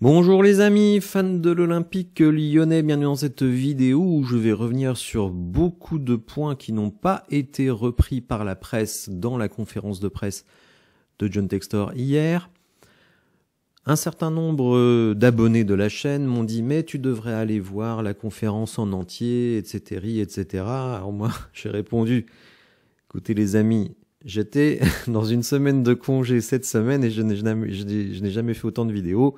Bonjour les amis, fans de l'Olympique lyonnais, bienvenue dans cette vidéo où je vais revenir sur beaucoup de points qui n'ont pas été repris par la presse dans la conférence de presse de John Textor hier. Un certain nombre d'abonnés de la chaîne m'ont dit « mais tu devrais aller voir la conférence en entier, etc. etc. » Alors moi, j'ai répondu « écoutez les amis, j'étais dans une semaine de congé cette semaine et je n'ai jamais fait autant de vidéos.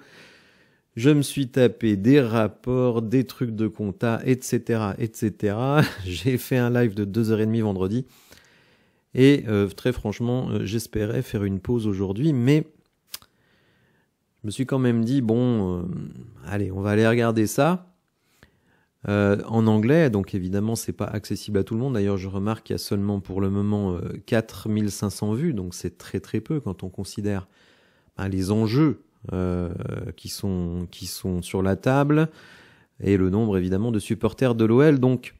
Je me suis tapé des rapports, des trucs de compta, etc. etc. J'ai fait un live de 2h30 vendredi. Et très franchement, j'espérais faire une pause aujourd'hui, mais je me suis quand même dit, bon, allez, on va aller regarder ça en anglais. Donc évidemment, c'est pas accessible à tout le monde. D'ailleurs, je remarque qu'il y a seulement pour le moment 4500 vues. Donc c'est très très peu quand on considère les enjeux qui sont sur la table et le nombre évidemment de supporters de l'OL. Donc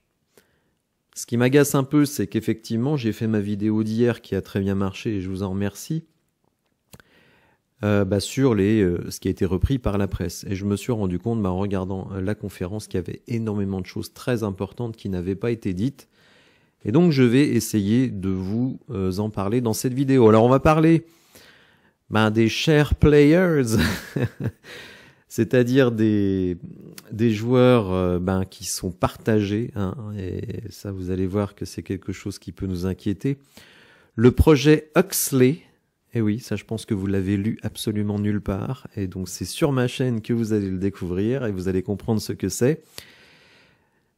ce qui m'agace un peu, c'est qu'effectivement j'ai fait ma vidéo d'hier qui a très bien marché et je vous en remercie sur ce qui a été repris par la presse, et je me suis rendu compte en regardant la conférence qu'il y avait énormément de choses très importantes qui n'avaient pas été dites, et donc je vais essayer de vous en parler dans cette vidéo. Alors on va parler des share players, c'est-à-dire des joueurs qui sont partagés, et ça vous allez voir que c'est quelque chose qui peut nous inquiéter. Le projet Huxley, et oui, ça je pense que vous l'avez lu absolument nulle part, et donc c'est sur ma chaîne que vous allez le découvrir, et vous allez comprendre ce que c'est.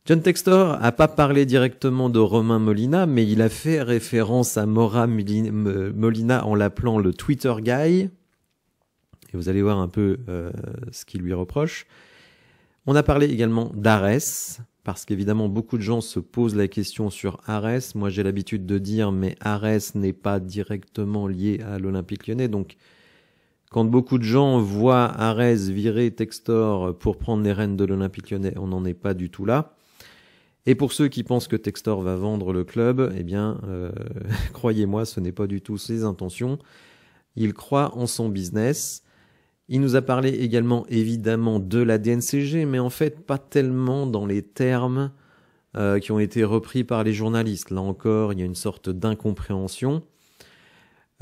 John Textor n'a pas parlé directement de Romain Molina, mais il a fait référence à Maura Molina en l'appelant le Twitter guy. Et vous allez voir un peu ce qu'il lui reproche. On a parlé également d'Arès, parce qu'évidemment beaucoup de gens se posent la question sur Arès. Moi j'ai l'habitude de dire, mais Arès n'est pas directement lié à l'Olympique lyonnais. Donc quand beaucoup de gens voient Arès virer Textor pour prendre les rênes de l'Olympique lyonnais, on n'en est pas du tout là. Et pour ceux qui pensent que Textor va vendre le club, eh bien, croyez-moi, ce n'est pas du tout ses intentions. Il croit en son business. Il nous a parlé également, évidemment, de la DNCG, mais en fait, pas tellement dans les termes qui ont été repris par les journalistes. Là encore, il y a une sorte d'incompréhension.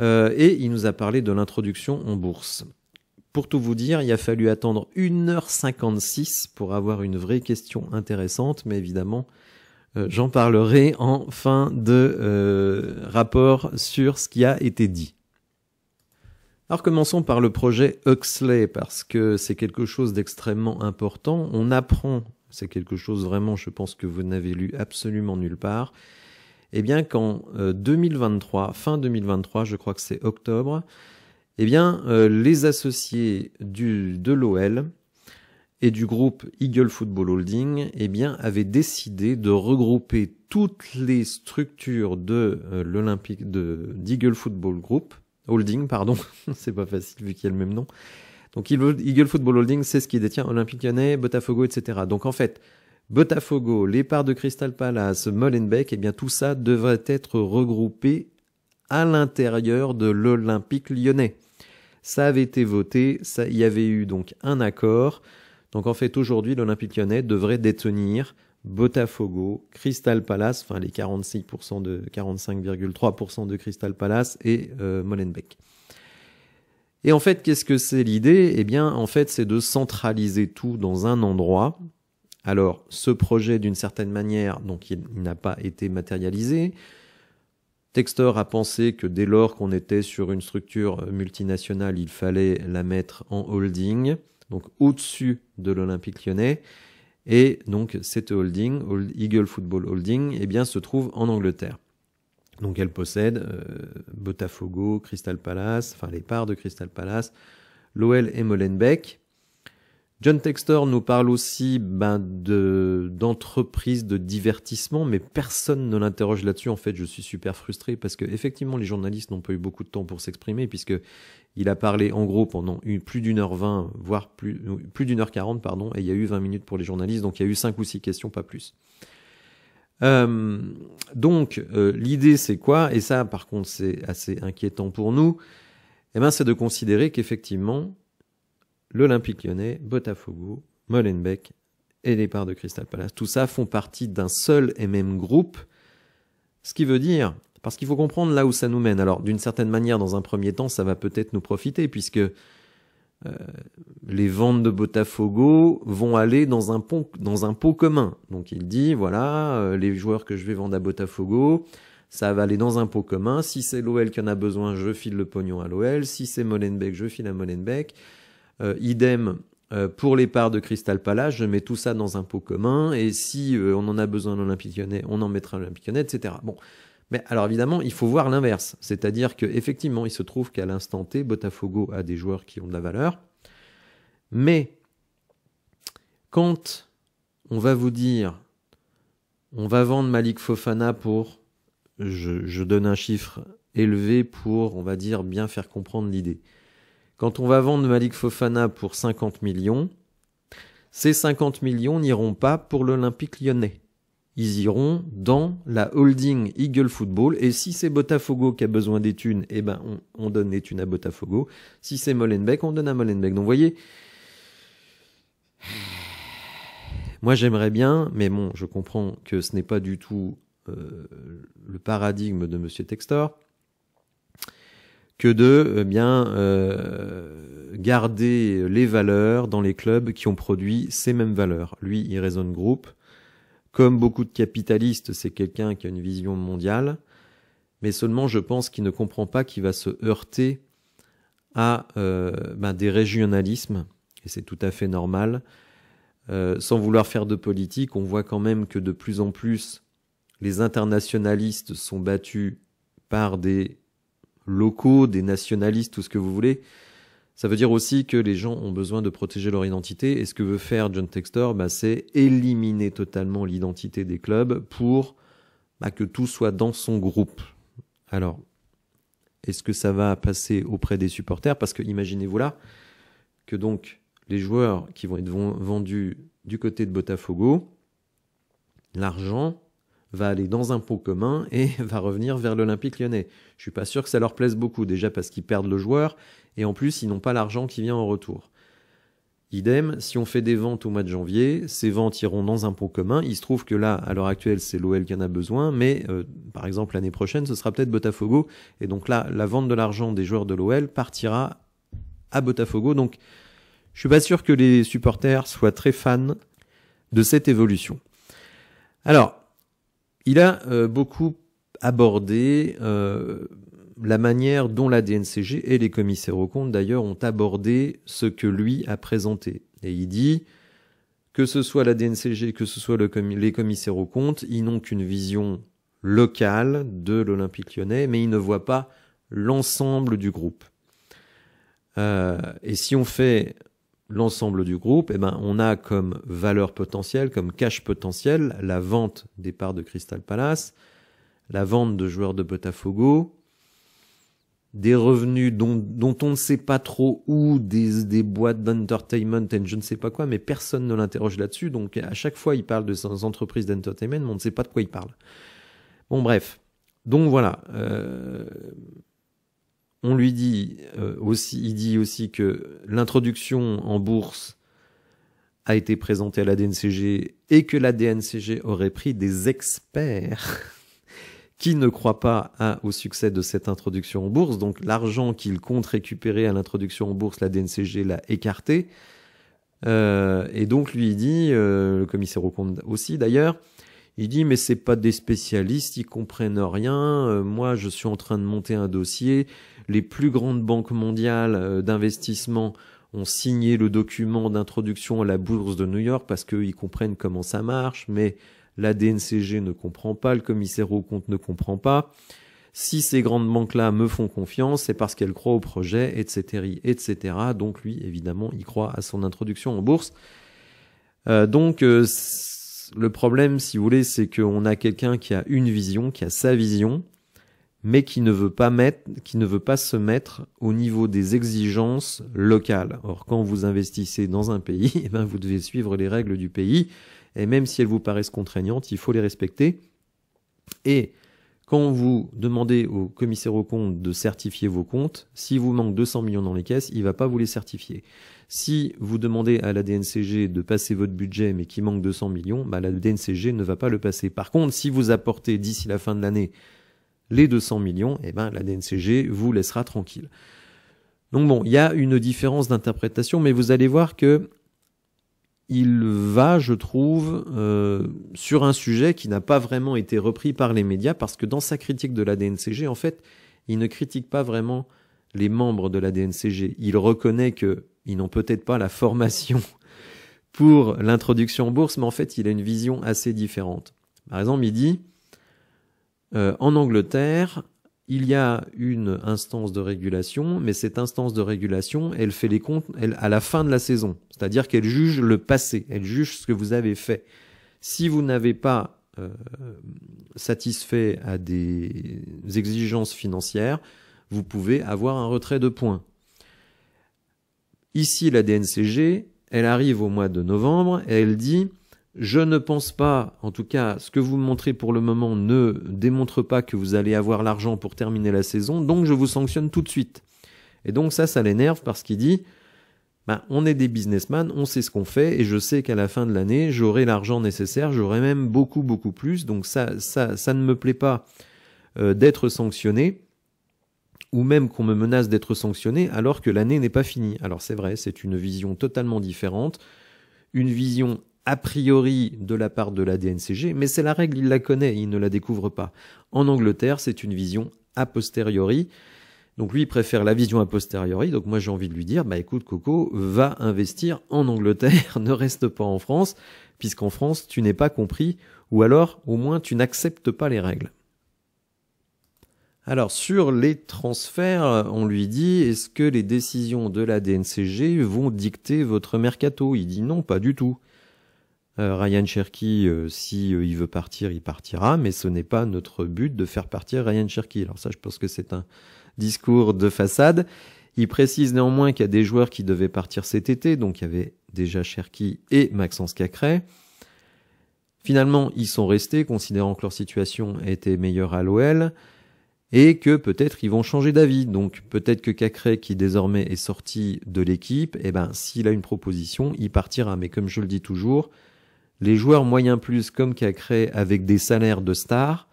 Et il nous a parlé de l'introduction en bourse. Pour tout vous dire, il a fallu attendre 1h56 pour avoir une vraie question intéressante, mais évidemment, j'en parlerai en fin de rapport sur ce qui a été dit. Alors commençons par le projet Huxley, parce que c'est quelque chose d'extrêmement important. On apprend, c'est quelque chose vraiment, je pense que vous n'avez lu absolument nulle part, eh bien qu'en 2023, fin 2023, je crois que c'est octobre, eh bien, les associés de l'OL et du groupe Eagle Football Holding, eh bien, avaient décidé de regrouper toutes les structures de d'Eagle Football Group Holding, pardon, c'est pas facile vu qu'il y a le même nom. Donc Eagle Football Holding, c'est ce qui détient Olympique Lyonnais, Botafogo, etc. Donc en fait, Botafogo, les parts de Crystal Palace, Molenbeek, eh bien tout ça devrait être regroupé à l'intérieur de l'Olympique Lyonnais. Ça avait été voté, il y avait eu donc un accord. Donc en fait aujourd'hui l'Olympique Lyonnais devrait détenir Botafogo, Crystal Palace, enfin les 45,3% de Crystal Palace et Molenbeek. Et en fait qu'est-ce que c'est l'idée? Eh bien en fait c'est de centraliser tout dans un endroit. Alors ce projet d'une certaine manière, donc il n'a pas été matérialisé. Textor a pensé que dès lors qu'on était sur une structure multinationale, il fallait la mettre en holding, donc au-dessus de l'Olympique Lyonnais. Et donc cette holding, Eagle Football Holding, eh bien, se trouve en Angleterre. Donc elle possède Botafogo, Crystal Palace, enfin les parts de Crystal Palace, l'OL et Molenbeek. John Textor nous parle aussi d'entreprises de divertissement, mais personne ne l'interroge là-dessus. En fait, je suis super frustré parce que effectivement, les journalistes n'ont pas eu beaucoup de temps pour s'exprimer, puisque il a parlé en gros pendant plus d'1h20, voire plus d'1h40, pardon, et il y a eu 20 minutes pour les journalistes, donc il y a eu 5 ou 6 questions, pas plus. L'idée c'est quoi? Et ça, par contre, c'est assez inquiétant pour nous. Eh ben, c'est de considérer qu'effectivement, l'Olympique Lyonnais, Botafogo, Molenbeek et les parts de Crystal Palace. Tout ça font partie d'un seul et même groupe. Ce qui veut dire, parce qu'il faut comprendre là où ça nous mène. Alors, d'une certaine manière, dans un premier temps, ça va peut-être nous profiter, puisque les ventes de Botafogo vont aller dans un pot commun. Donc il dit, voilà, les joueurs que je vais vendre à Botafogo, ça va aller dans un pot commun. Si c'est l'OL qui en a besoin, je file le pognon à l'OL. Si c'est Molenbeek, je file à Molenbeek. Idem pour les parts de Crystal Palace, je mets tout ça dans un pot commun. Et si on en a besoin à l'Olympique Lyonnais, on en mettra à l'Olympique Lyonnais, etc. Bon. Mais alors évidemment, il faut voir l'inverse. C'est-à-dire qu'effectivement, il se trouve qu'à l'instant T, Botafogo a des joueurs qui ont de la valeur. Mais quand on va vous dire, on va vendre Malik Fofana pour, je donne un chiffre élevé pour, on va dire, bien faire comprendre l'idée. Quand on va vendre Malik Fofana pour 50 millions, ces 50 millions n'iront pas pour l'Olympique Lyonnais. Ils iront dans la holding Eagle Football. Et si c'est Botafogo qui a besoin des thunes, eh ben, on donne les thunes à Botafogo. Si c'est Molenbeek, on donne à Molenbeek. Donc, vous voyez, moi, j'aimerais bien, mais bon, je comprends que ce n'est pas du tout le paradigme de Monsieur Textor, que de garder les valeurs dans les clubs qui ont produit ces mêmes valeurs. Lui, il raisonne groupe. Comme beaucoup de capitalistes, c'est quelqu'un qui a une vision mondiale, mais seulement je pense qu'il ne comprend pas qu'il va se heurter à des régionalismes, et c'est tout à fait normal. Sans vouloir faire de politique, on voit quand même que de plus en plus, les internationalistes sont battus par des locaux, des nationalistes, tout ce que vous voulez. Ça veut dire aussi que les gens ont besoin de protéger leur identité. Et ce que veut faire John Textor, c'est éliminer totalement l'identité des clubs pour que tout soit dans son groupe. Alors, est-ce que ça va passer auprès des supporters? Parce que imaginez-vous là que donc les joueurs qui vont être vendus du côté de Botafogo, l'argent va aller dans un pot commun et va revenir vers l'Olympique Lyonnais. Je suis pas sûr que ça leur plaise beaucoup, déjà parce qu'ils perdent le joueur, et en plus, ils n'ont pas l'argent qui vient en retour. Idem, si on fait des ventes au mois de janvier, ces ventes iront dans un pot commun. Il se trouve que là, à l'heure actuelle, c'est l'OL qui en a besoin, mais par exemple, l'année prochaine, ce sera peut-être Botafogo, et donc là, la vente de l'argent des joueurs de l'OL partira à Botafogo. Donc, je suis pas sûr que les supporters soient très fans de cette évolution. Alors, il a beaucoup abordé la manière dont la DNCG et les commissaires aux comptes, d'ailleurs, ont abordé ce que lui a présenté. Et il dit que ce soit la DNCG, que ce soit les commissaires aux comptes, ils n'ont qu'une vision locale de l'Olympique Lyonnais, mais ils ne voient pas l'ensemble du groupe. Et si on fait l'ensemble du groupe, on a comme valeur potentielle, comme cash potentiel, la vente des parts de Crystal Palace, la vente de joueurs de Botafogo, des revenus dont on ne sait pas trop où, des boîtes d'entertainment et je ne sais pas quoi, mais personne ne l'interroge là-dessus. Donc à chaque fois, il parle de ces entreprises d'entertainment, mais on ne sait pas de quoi il parle. Bon, bref. Donc voilà. On lui dit il dit aussi que l'introduction en bourse a été présentée à la DNCG et que la DNCG aurait pris des experts qui ne croient pas au succès de cette introduction en bourse. Donc l'argent qu'il compte récupérer à l'introduction en bourse, la DNCG l'a écarté. Et donc lui il dit, le commissaire aux comptes aussi d'ailleurs, il dit mais c'est pas des spécialistes, ils comprennent rien. Moi je suis en train de monter un dossier. Les plus grandes banques mondiales d'investissement ont signé le document d'introduction à la bourse de New York parce qu'ils comprennent comment ça marche, mais la DNCG ne comprend pas, le commissaire aux comptes ne comprend pas. Si ces grandes banques-là me font confiance, c'est parce qu'elles croient au projet, etc., etc. Donc lui, évidemment, il croit à son introduction en bourse. Le problème, si vous voulez, c'est qu'on a quelqu'un qui a une vision, qui a sa vision, mais qui ne veut pas se mettre au niveau des exigences locales. Or, quand vous investissez dans un pays, vous devez suivre les règles du pays, et même si elles vous paraissent contraignantes, il faut les respecter. Et Quand vous demandez au commissaire aux comptes de certifier vos comptes, si vous manque 200 millions dans les caisses, il ne va pas vous les certifier. Si vous demandez à la DNCG de passer votre budget mais qu'il manque 200 millions, bah la DNCG ne va pas le passer. Par contre, si vous apportez d'ici la fin de l'année les 200 millions, eh ben, la DNCG vous laissera tranquille. Donc bon, il y a une différence d'interprétation, mais vous allez voir que il va, je trouve, sur un sujet qui n'a pas vraiment été repris par les médias, parce que dans sa critique de la DNCG, en fait, il ne critique pas vraiment les membres de la DNCG. Il reconnaît qu'ils n'ont peut-être pas la formation pour l'introduction en bourse, mais en fait, il a une vision assez différente. Par exemple, il dit, en Angleterre, il y a une instance de régulation, mais cette instance de régulation, elle fait les comptes à la fin de la saison. C'est-à-dire qu'elle juge le passé, elle juge ce que vous avez fait. Si vous n'avez pas satisfait à des exigences financières, vous pouvez avoir un retrait de points. Ici, la DNCG, elle arrive au mois de novembre et elle dit... Je ne pense pas, en tout cas, ce que vous me montrez pour le moment ne démontre pas que vous allez avoir l'argent pour terminer la saison, donc je vous sanctionne tout de suite. Et donc ça l'énerve parce qu'il dit, on est des businessmen, on sait ce qu'on fait, et je sais qu'à la fin de l'année, j'aurai l'argent nécessaire, j'aurai même beaucoup plus, donc ça ne me plaît pas d'être sanctionné, ou même qu'on me menace d'être sanctionné alors que l'année n'est pas finie. Alors c'est vrai, c'est une vision totalement différente, une vision a priori de la part de la DNCG, mais c'est la règle, il la connaît, il ne la découvre pas. En Angleterre, c'est une vision a posteriori. Donc lui, il préfère la vision a posteriori. Donc moi, j'ai envie de lui dire, écoute Coco, va investir en Angleterre, ne reste pas en France, puisqu'en France, tu n'es pas compris, ou alors, au moins, tu n'acceptes pas les règles. Alors, sur les transferts, on lui dit, est-ce que les décisions de la DNCG vont dicter votre mercato? Il dit non, pas du tout. Ryan Cherki, si il veut partir, il partira, mais ce n'est pas notre but de faire partir Ryan Cherki. Alors ça, je pense que c'est un discours de façade. Il précise néanmoins qu'il y a des joueurs qui devaient partir cet été, donc il y avait déjà Cherki et Maxence Cacré. Finalement, ils sont restés, considérant que leur situation était meilleure à l'OL, et que peut-être ils vont changer d'avis. Donc peut-être que Cacré, qui désormais est sorti de l'équipe, s'il a une proposition, il partira. Mais comme je le dis toujours, les joueurs moyens plus comme Cacré avec des salaires de stars,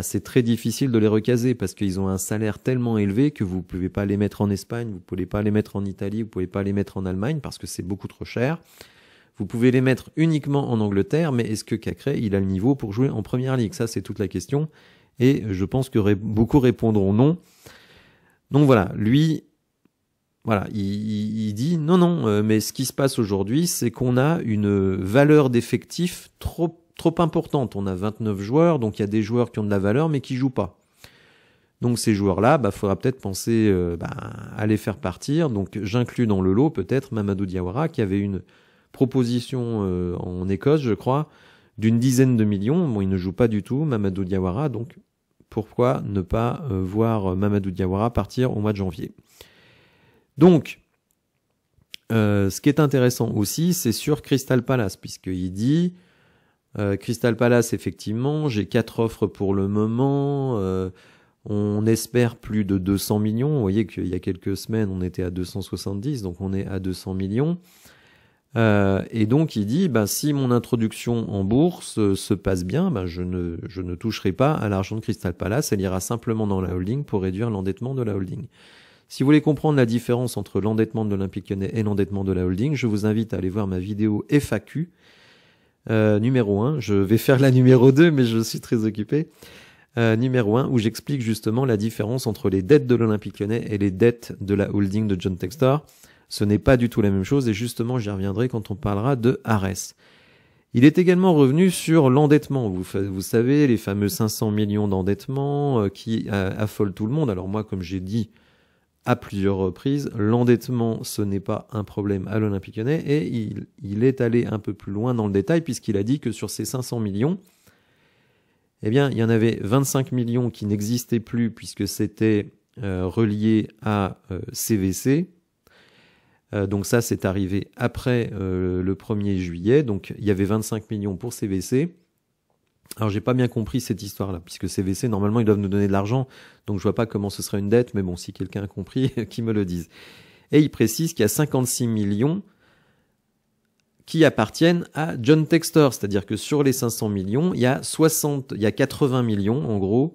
c'est très difficile de les recaser parce qu'ils ont un salaire tellement élevé que vous ne pouvez pas les mettre en Espagne, vous ne pouvez pas les mettre en Italie, vous ne pouvez pas les mettre en Allemagne parce que c'est beaucoup trop cher. Vous pouvez les mettre uniquement en Angleterre, mais est-ce que Cacré, il a le niveau pour jouer en Première Ligue? Ça, c'est toute la question. Et je pense que beaucoup répondront non. Donc voilà, lui... Voilà, il dit non, mais ce qui se passe aujourd'hui, c'est qu'on a une valeur d'effectif trop importante. On a 29 joueurs, donc il y a des joueurs qui ont de la valeur, mais qui jouent pas. Donc ces joueurs-là, faudra peut-être penser à les faire partir. Donc j'inclus dans le lot peut-être Mamadou Diawara, qui avait une proposition en Écosse, je crois, d'une dizaine de millions. Bon, il ne joue pas du tout, Mamadou Diawara, donc pourquoi ne pas voir Mamadou Diawara partir au mois de janvier? Donc, ce qui est intéressant aussi, c'est sur Crystal Palace, puisqu'il dit Crystal Palace, effectivement, j'ai 4 offres pour le moment, on espère plus de 200 millions. Vous voyez qu'il y a quelques semaines, on était à 270, donc on est à 200 millions. Et donc, il dit, si mon introduction en bourse se passe bien, je ne toucherai pas à l'argent de Crystal Palace, elle ira simplement dans la holding pour réduire l'endettement de la holding. Si vous voulez comprendre la différence entre l'endettement de l'Olympique Lyonnais et l'endettement de la holding, je vous invite à aller voir ma vidéo FAQ numéro 1. Je vais faire la numéro 2, mais je suis très occupé. Numéro 1, où j'explique justement la différence entre les dettes de l'Olympique Lyonnais et les dettes de la holding de John Textor. Ce n'est pas du tout la même chose, et justement, j'y reviendrai quand on parlera de Ares. Il est également revenu sur l'endettement. Vous savez, les fameux 500 millions d'endettement qui affolent tout le monde. Alors moi, comme j'ai dit à plusieurs reprises, l'endettement, ce n'est pas un problème à l'Olympique Lyonnais, et il est allé un peu plus loin dans le détail, puisqu'il a dit que sur ces 500 millions, il y en avait 25 millions qui n'existaient plus, puisque c'était relié à CVC. Donc ça, c'est arrivé après le 1er juillet. Donc il y avait 25 millions pour CVC. Alors j'ai pas bien compris cette histoire-là, puisque CVC, normalement, ils doivent nous donner de l'argent, donc je vois pas comment ce serait une dette, mais bon, si quelqu'un a compris, qu'il me le dise. Et il précise qu'il y a 56 millions qui appartiennent à John Textor, c'est-à-dire que sur les 500 millions, il y a 80 millions, en gros,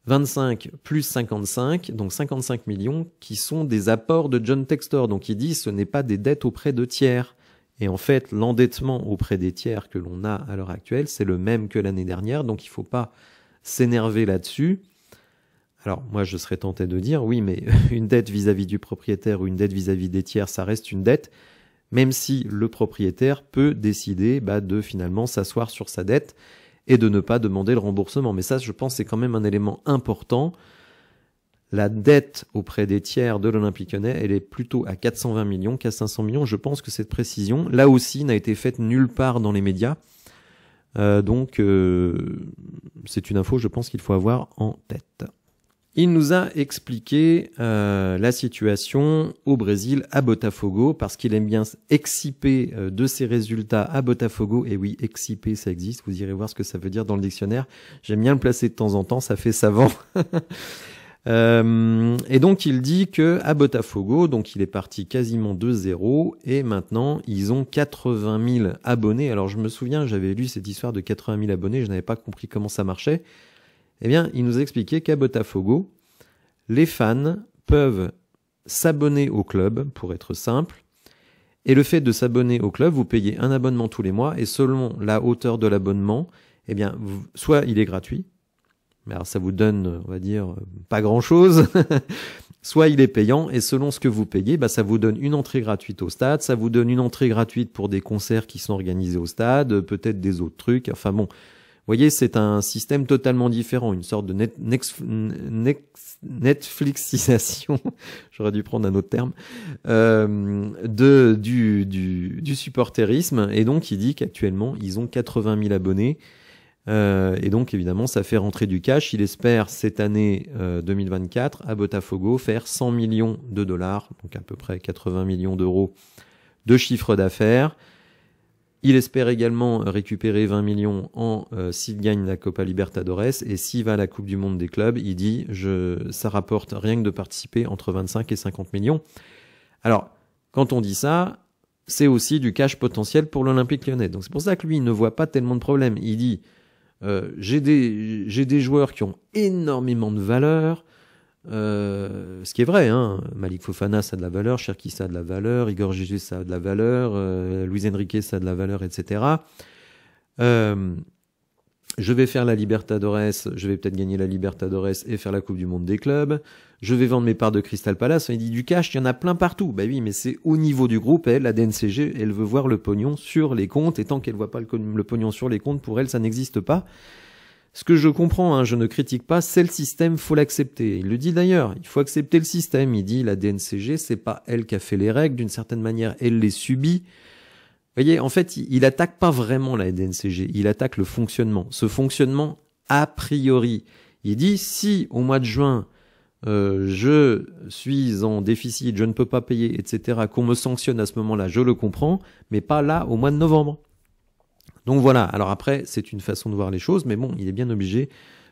25 plus 55, donc 55 millions, qui sont des apports de John Textor. Donc il dit, ce n'est pas des dettes auprès de tiers. Et en fait, l'endettement auprès des tiers que l'on a à l'heure actuelle, c'est le même que l'année dernière, donc il ne faut pas s'énerver là-dessus. Alors, moi, je serais tenté de dire, oui, mais une dette vis-à-vis du propriétaire ou une dette vis-à-vis des tiers, ça reste une dette, même si le propriétaire peut décider de finalement s'asseoir sur sa dette et de ne pas demander le remboursement. Mais ça, je pense, c'est quand même un élément important. La dette auprès des tiers de l'Olympique Lyonnais, elle est plutôt à 420 millions qu'à 500 millions. Je pense que cette précision, là aussi, n'a été faite nulle part dans les médias. Donc, c'est une info, je pense, qu'il faut avoir en tête. Il nous a expliqué la situation au Brésil, à Botafogo, parce qu'il aime bien exciper de ses résultats à Botafogo. Et oui, exciper, ça existe. Vous irez voir ce que ça veut dire dans le dictionnaire. J'aime bien le placer de temps en temps, ça fait savant. Et donc il dit que à Botafogo, donc il est parti quasiment 2-0 et maintenant ils ont 80 000 abonnés. Alors je me souviens, j'avais lu cette histoire de 80 000 abonnés, je n'avais pas compris comment ça marchait. Eh bien, il nous a expliqué qu'à Botafogo, les fans peuvent s'abonner au club, pour être simple. Et le fait de s'abonner au club, vous payez un abonnement tous les mois et selon la hauteur de l'abonnement, eh bien, soit il est gratuit, mais alors ça vous donne, on va dire, pas grand-chose, soit il est payant et selon ce que vous payez, ça vous donne une entrée gratuite au stade, ça vous donne une entrée gratuite pour des concerts qui sont organisés au stade, peut-être des autres trucs, enfin bon. Vous voyez, c'est un système totalement différent, une sorte de Netflixisation, j'aurais dû prendre un autre terme, du supporterisme. Et donc, il dit qu'actuellement, ils ont 80 000 abonnés. Et donc, évidemment, ça fait rentrer du cash. Il espère, cette année 2024, à Botafogo, faire 100 millions de dollars, donc à peu près 80 millions d'euros de chiffre d'affaires. Il espère également récupérer 20 millions s'il gagne la Copa Libertadores et s'il va à la Coupe du Monde des clubs, il dit ça rapporte rien que de participer entre 25 et 50 millions. Alors, quand on dit ça, c'est aussi du cash potentiel pour l'Olympique Lyonnais. Donc c'est pour ça que lui, il ne voit pas tellement de problèmes. Il dit j'ai des joueurs qui ont énormément de valeur. Ce qui est vrai, hein. Malik Fofana, ça a de la valeur, Cherki, ça a de la valeur, Igor Jesus, ça a de la valeur, Luis Enrique, ça a de la valeur, etc. Je vais faire la Libertadores, je vais peut-être gagner la Libertadores et faire la Coupe du Monde des clubs. Je vais vendre mes parts de Crystal Palace. Il dit du cash, il y en a plein partout. Bah oui, mais c'est au niveau du groupe. Elle, la DNCG, elle veut voir le pognon sur les comptes. Et tant qu'elle voit pas le pognon sur les comptes, pour elle, ça n'existe pas. Ce que je comprends, hein, je ne critique pas, c'est le système, faut l'accepter. Il le dit d'ailleurs, il faut accepter le système. Il dit la DNCG, c'est pas elle qui a fait les règles, d'une certaine manière, elle les subit. Vous voyez, en fait, il attaque pas vraiment la DNCG, il attaque le fonctionnement. Ce fonctionnement, a priori, il dit si au mois de juin, je suis en déficit, je ne peux pas payer, etc., qu'on me sanctionne à ce moment-là, je le comprends, mais pas là au mois de novembre. Donc voilà, alors après, c'est une façon de voir les choses, mais bon, il est bien obligé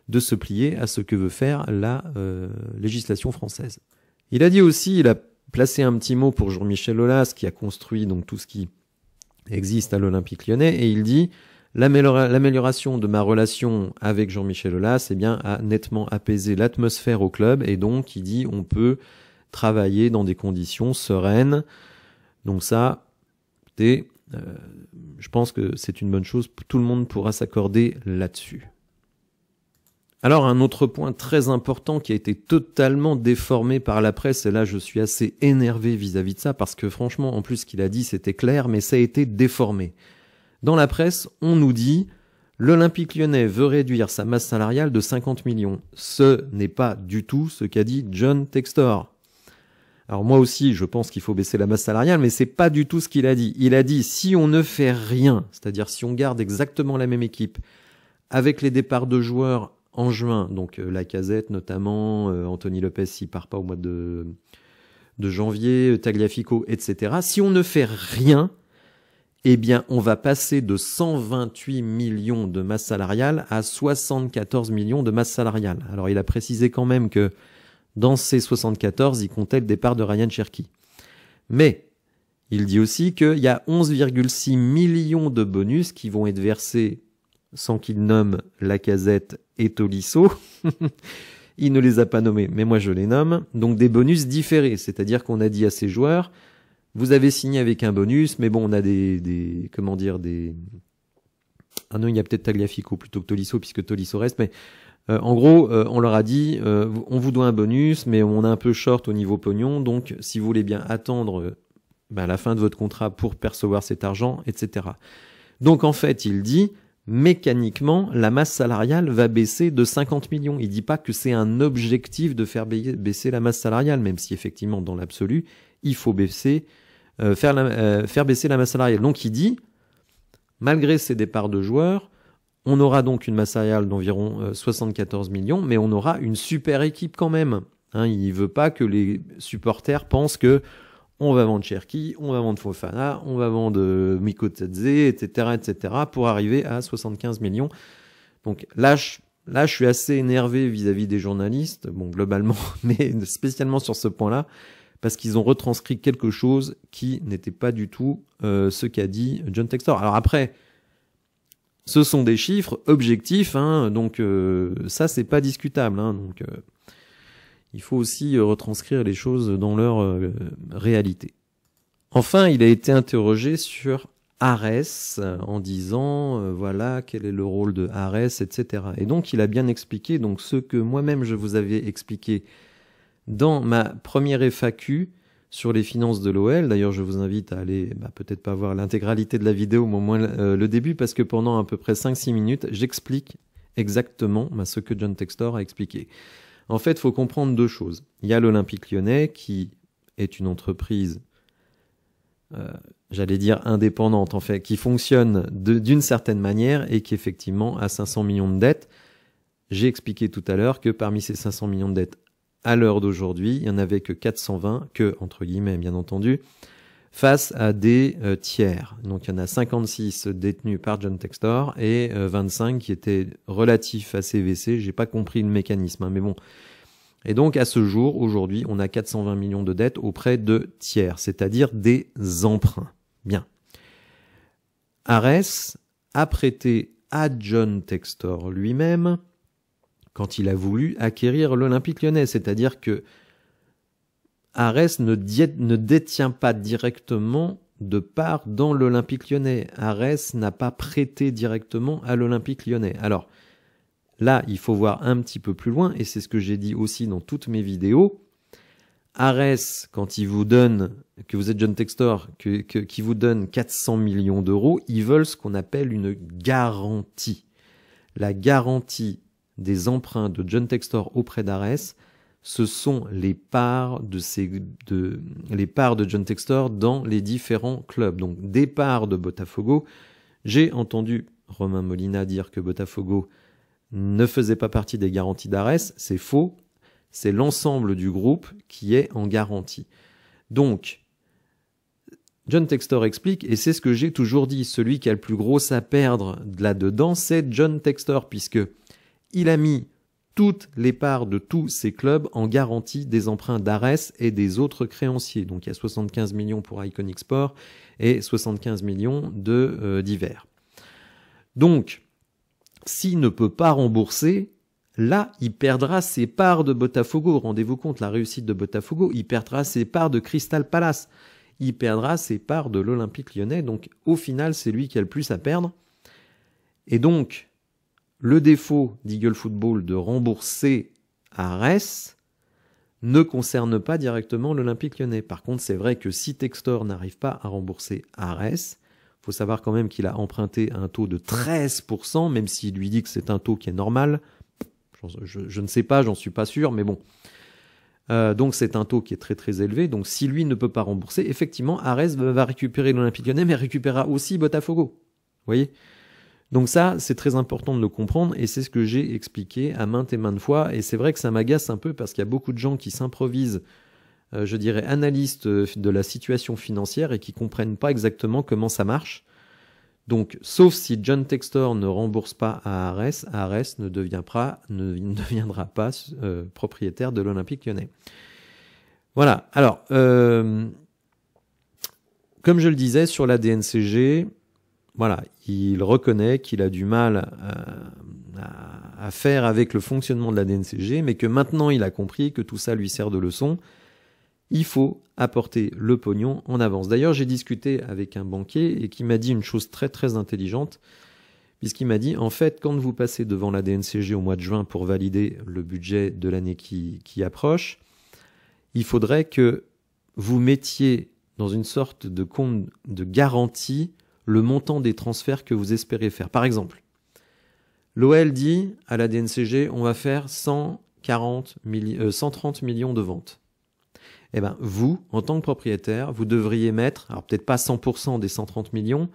de se plier à ce que veut faire la législation française. Il a dit aussi, il a placé un petit mot pour Jean-Michel Aulas, qui a construit donc tout ce qui existe à l'Olympique Lyonnais, et il dit l'amélioration de ma relation avec Jean-Michel Aulas, eh bien, a nettement apaisé l'atmosphère au club, et donc il dit on peut travailler dans des conditions sereines. Donc ça, je pense que c'est une bonne chose, tout le monde pourra s'accorder là-dessus. Alors un autre point très important qui a été totalement déformé par la presse, et là je suis assez énervé vis-à-vis de ça, parce que franchement, en plus ce qu'il a dit c'était clair, mais ça a été déformé. Dans la presse, on nous dit l'Olympique Lyonnais veut réduire sa masse salariale de 50 millions. Ce n'est pas du tout ce qu'a dit John Textor. Alors moi aussi, je pense qu'il faut baisser la masse salariale, mais c'est pas du tout ce qu'il a dit. Il a dit si on ne fait rien, c'est-à-dire si on garde exactement la même équipe, avec les départs de joueurs en juin, donc Lacazette notamment, Anthony Lopez s'il part pas au mois de janvier, Tagliafico, etc. Si on ne fait rien, eh bien, on va passer de 128 millions de masse salariale à 74 millions de masse salariale. Alors, il a précisé quand même que dans ces 74, il comptait le départ de Ryan Cherki. Mais il dit aussi qu'il y a 11,6 millions de bonus qui vont être versés sans qu'il nomme Lacazette et Tolisso. Il ne les a pas nommés, mais moi je les nomme. Donc des bonus différés, c'est-à-dire qu'on a dit à ces joueurs, vous avez signé avec un bonus, mais bon, on a comment dire, ah non, il y a peut-être Tagliafico plutôt que Tolisso, puisque Tolisso reste, mais en gros, on leur a dit, on vous doit un bonus, mais on est un peu short au niveau pognon, donc si vous voulez bien attendre la fin de votre contrat pour percevoir cet argent, etc. Donc en fait, il dit, mécaniquement, la masse salariale va baisser de 50 millions. Il dit pas que c'est un objectif de faire baisser la masse salariale, même si effectivement, dans l'absolu, il faut faire baisser la masse salariale. Donc il dit, malgré ces départs de joueurs, on aura donc une masse salariale d'environ 74 millions, mais on aura une super équipe quand même. Hein, il veut pas que les supporters pensent que on va vendre Cherki, on va vendre Fofana, on va vendre Mikotadze, etc., etc., pour arriver à 75 millions. Donc là, je suis assez énervé vis-à-vis des journalistes, bon, globalement, mais spécialement sur ce point-là, parce qu'ils ont retranscrit quelque chose qui n'était pas du tout ce qu'a dit John Textor. Alors après, ce sont des chiffres objectifs, hein, donc ça, c'est pas discutable. Hein, donc il faut aussi retranscrire les choses dans leur réalité. Enfin, il a été interrogé sur Ares en disant, voilà, quel est le rôle de Ares, etc. Et donc, il a bien expliqué donc ce que moi-même je vous avais expliqué dans ma première FAQ sur les finances de l'OL. D'ailleurs, je vous invite à aller, peut-être pas voir l'intégralité de la vidéo, mais au moins le début, parce que pendant à peu près 5-6 minutes, j'explique exactement ce que John Textor a expliqué. En fait, il faut comprendre deux choses. Il y a l'Olympique Lyonnais, qui est une entreprise, j'allais dire indépendante, en fait, qui fonctionne d'une certaine manière et qui effectivement a 500 millions de dettes. J'ai expliqué tout à l'heure que parmi ces 500 millions de dettes, à l'heure d'aujourd'hui, il n'y en avait que 420, entre guillemets, bien entendu, face à des tiers. Donc il y en a 56 détenus par John Textor et 25 qui étaient relatifs à CVC. J'ai pas compris le mécanisme, hein, mais bon. Et donc à ce jour, aujourd'hui, on a 420 millions de dettes auprès de tiers, c'est-à-dire des emprunts. Bien. Ares a prêté à John Textor lui-même quand il a voulu acquérir l'Olympique Lyonnais, c'est-à-dire que Ares ne détient pas directement de part dans l'Olympique Lyonnais. Ares n'a pas prêté directement à l'Olympique Lyonnais. Alors, là, il faut voir un petit peu plus loin, et c'est ce que j'ai dit aussi dans toutes mes vidéos. Ares, quand il vous donne, que vous êtes John Textor, qui vous donne 400 millions d'euros, ils veulent ce qu'on appelle une garantie. La garantie des emprunts de John Textor auprès d'Ares, ce sont les parts de John Textor dans les différents clubs. Donc, des parts de Botafogo. J'ai entendu Romain Molina dire que Botafogo ne faisait pas partie des garanties d'Ares. C'est faux. C'est l'ensemble du groupe qui est en garantie. Donc, John Textor explique, et c'est ce que j'ai toujours dit, celui qui a le plus gros à perdre là-dedans, c'est John Textor, puisque il a mis toutes les parts de tous ces clubs en garantie des emprunts d'Ares et des autres créanciers. Donc il y a 75 millions pour Iconic Sport et 75 millions divers. Donc, s'il ne peut pas rembourser, là, il perdra ses parts de Botafogo. Rendez-vous compte, la réussite de Botafogo, il perdra ses parts de Crystal Palace. Il perdra ses parts de l'Olympique Lyonnais. Donc, au final, c'est lui qui a le plus à perdre. Et donc, le défaut d'Eagle Football de rembourser Ares ne concerne pas directement l'Olympique Lyonnais. Par contre, c'est vrai que si Textor n'arrive pas à rembourser Ares, il faut savoir quand même qu'il a emprunté à un taux de 13%, même s'il lui dit que c'est un taux qui est normal. Je ne sais pas, j'en suis pas sûr, mais bon. Donc c'est un taux qui est très très élevé. Donc si lui ne peut pas rembourser, effectivement, Ares va récupérer l'Olympique Lyonnais, mais récupérera aussi Botafogo. Vous voyez ? Donc ça, c'est très important de le comprendre, et c'est ce que j'ai expliqué à maintes et maintes fois. Et c'est vrai que ça m'agace un peu parce qu'il y a beaucoup de gens qui s'improvisent, je dirais, analystes de la situation financière et qui comprennent pas exactement comment ça marche. Donc, sauf si John Textor ne rembourse pas à Ares ne deviendra pas propriétaire de l'Olympique Lyonnais. Voilà. Alors, comme je le disais, sur la DNCG, voilà, il reconnaît qu'il a du mal à faire avec le fonctionnement de la DNCG, mais que maintenant il a compris que tout ça lui sert de leçon. Il faut apporter le pognon en avance. D'ailleurs, j'ai discuté avec un banquier et qui m'a dit une chose très très intelligente, puisqu'il m'a dit, en fait, quand vous passez devant la DNCG au mois de juin pour valider le budget de l'année qui approche, il faudrait que vous mettiez dans une sorte de compte de garantie le montant des transferts que vous espérez faire. Par exemple, l'OL dit à la DNCG, on va faire 130 millions de ventes. Eh bien, vous, en tant que propriétaire, vous devriez mettre, alors peut-être pas 100% des 130 millions,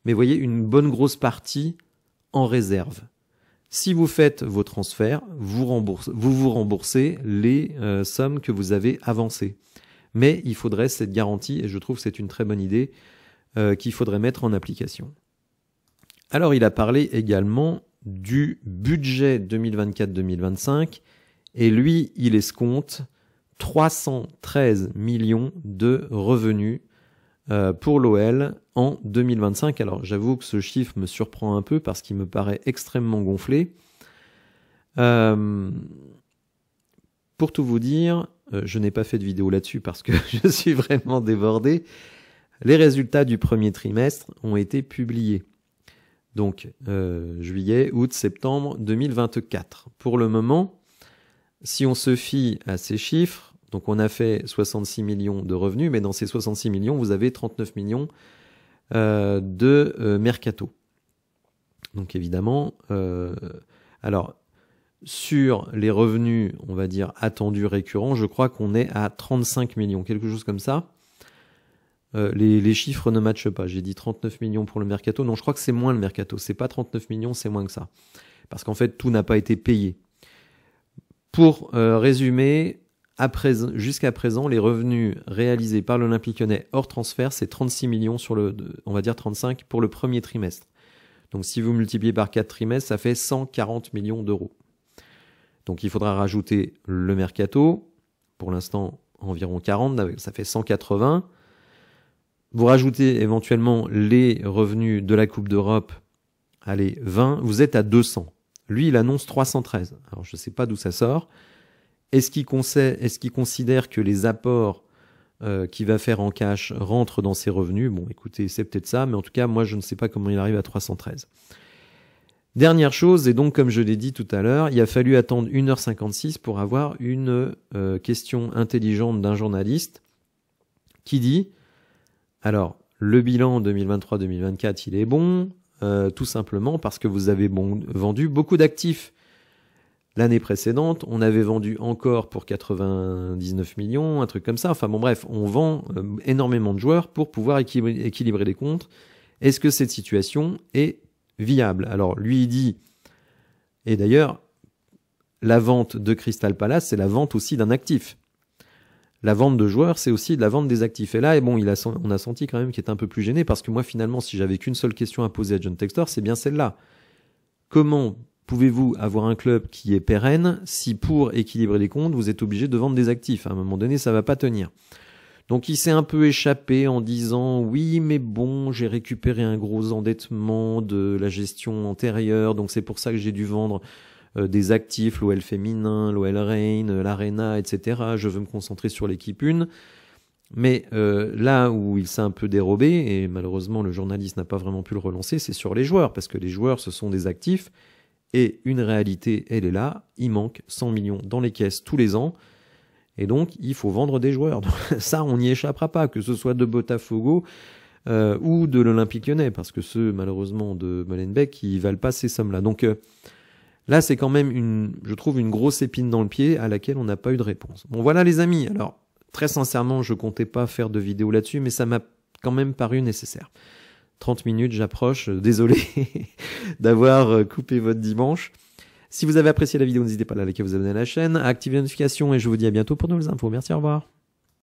mais voyez, une bonne grosse partie en réserve. Si vous faites vos transferts, vous vous remboursez les sommes que vous avez avancées. Mais il faudrait cette garantie, et je trouve que c'est une très bonne idée, qu'il faudrait mettre en application. Alors, il a parlé également du budget 2024-2025, et lui, il escompte 313 millions de revenus pour l'OL en 2025. Alors, j'avoue que ce chiffre me surprend un peu parce qu'il me paraît extrêmement gonflé. Pour tout vous dire, je n'ai pas fait de vidéo là-dessus parce que je suis vraiment débordé. Les résultats du premier trimestre ont été publiés. Donc, juillet, août, septembre 2024. Pour le moment, si on se fie à ces chiffres, donc on a fait 66 millions de revenus, mais dans ces 66 millions, vous avez 39 millions de mercato. Donc évidemment, alors sur les revenus, on va dire attendus récurrents, je crois qu'on est à 35 millions, quelque chose comme ça. Les chiffres ne matchent pas. J'ai dit 39 millions pour le mercato. Non, je crois que c'est moins le mercato. C'est pas 39 millions, c'est moins que ça. Parce qu'en fait, tout n'a pas été payé. Pour résumer, jusqu'à présent, les revenus réalisés par l'Olympique Lyonnais hors transfert, c'est 36 millions on va dire 35 pour le premier trimestre. Donc si vous multipliez par 4 trimestres, ça fait 140 millions d'euros. Donc il faudra rajouter le mercato, pour l'instant environ 40, ça fait 180. Vous rajoutez éventuellement les revenus de la Coupe d'Europe, allez, 20, vous êtes à 200. Lui, il annonce 313. Alors je ne sais pas d'où ça sort. Est-ce qu'il considère que les apports qu'il va faire en cash rentrent dans ses revenus? Bon, écoutez, c'est peut-être ça, mais en tout cas, moi, je ne sais pas comment il arrive à 313. Dernière chose, et donc comme je l'ai dit tout à l'heure, il a fallu attendre 1h56 pour avoir une question intelligente d'un journaliste qui dit, alors, le bilan 2023-2024, il est bon, tout simplement parce que vous avez vendu beaucoup d'actifs. L'année précédente, on avait vendu encore pour 99 millions, un truc comme ça. Enfin bon, bref, on vend énormément de joueurs pour pouvoir équilibrer les comptes. Est-ce que cette situation est viable? Alors, lui, il dit, et d'ailleurs, la vente de Crystal Palace, c'est la vente aussi d'un actif. La vente de joueurs, c'est aussi de la vente des actifs. Et là, et bon, on a senti quand même qu'il était un peu plus gêné parce que moi, finalement, si j'avais qu'une seule question à poser à John Textor, c'est bien celle-là. Comment pouvez-vous avoir un club qui est pérenne si pour équilibrer les comptes, vous êtes obligé de vendre des actifs? À un moment donné, ça va pas tenir. Donc il s'est un peu échappé en disant « Oui, mais bon, j'ai récupéré un gros endettement de la gestion antérieure, donc c'est pour ça que j'ai dû vendre des actifs, l'OL féminin, l'OL Reign, l'Arena, etc. Je veux me concentrer sur l'équipe 1. » Mais là où il s'est un peu dérobé, et malheureusement le journaliste n'a pas vraiment pu le relancer, c'est sur les joueurs, parce que les joueurs, ce sont des actifs. Et une réalité, elle est là, il manque 100 millions dans les caisses tous les ans, et donc il faut vendre des joueurs. Donc, ça, on n'y échappera pas, que ce soit de Botafogo ou de l'Olympique Lyonnais, parce que ceux, malheureusement, de Molenbeek, ils valent pas ces sommes-là. Donc là, c'est quand même, je trouve, une grosse épine dans le pied à laquelle on n'a pas eu de réponse. Bon, voilà les amis, alors, très sincèrement, je comptais pas faire de vidéo là-dessus, mais ça m'a quand même paru nécessaire. 30 minutes, j'approche. Désolé d'avoir coupé votre dimanche. Si vous avez apprécié la vidéo, n'hésitez pas à la liker, à vous abonner à la chaîne, à activer les notifications et je vous dis à bientôt pour de nouvelles infos. Merci, au revoir.